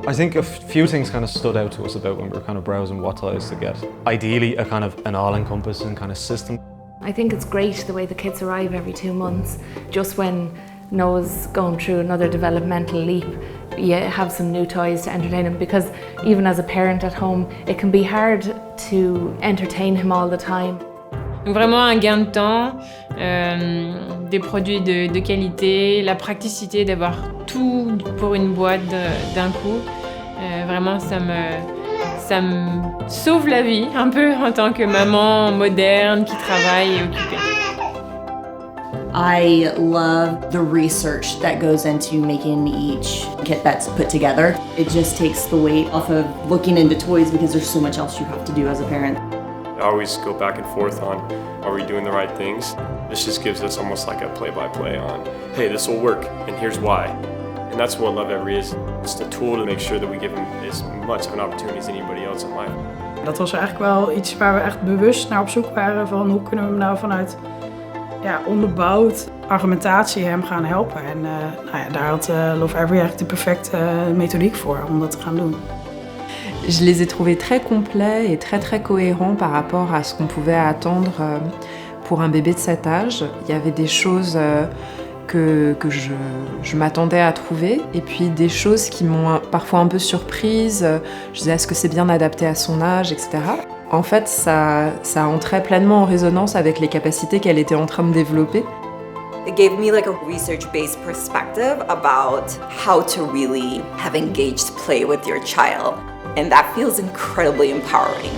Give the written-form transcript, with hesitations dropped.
I think a few things kind of stood out to us about when we were kind of browsing what toys to get. Ideally, a kind of an all-encompassing kind of system. I think it's great the way the kids arrive every 2 months. Just when Noah's going through another developmental leap, you have some new toys to entertain him, because even as a parent at home, it can be hard to entertain him all the time. Donc vraiment un gain de temps, des produits de qualité, la praticité d'avoir tout pour une boîte d'un coup. Vraiment ça me sauve la vie un peu en tant que maman moderne qui travaille et occupée. I love the research that goes into making each kit that's put together. It just takes the weight off of looking into toys because there's so much else you have to do as a parent. I always go back and forth on, are we doing the right things? This just gives us almost like a play-by-play on, hey, this will work, and here's why. And that's what Lovevery is. It's a tool to make sure that we give them as much of an opportunity as anybody else in life. Dat was eigenlijk wel iets waar we echt bewust naar op zoek waren van hoe kunnen we hem nou vanuit onderbouwd argumentatie hem gaan helpen. En daar had Lovevery eigenlijk de perfecte methodiek voor om dat te gaan doen. Je les ai trouvés très complets et très cohérents par rapport à ce qu'on pouvait attendre pour un bébé de cet âge. Il y avait des choses que je m'attendais à trouver, et puis des choses qui m'ont parfois un peu surprise. Je disais, est-ce que c'est bien adapté à son âge, etc. En fait, ça entrait pleinement en résonance avec les capacités qu'elle était en train de développer. It gave me like a research-based perspective about how to really have engaged play with your child, and that feels incredibly empowering.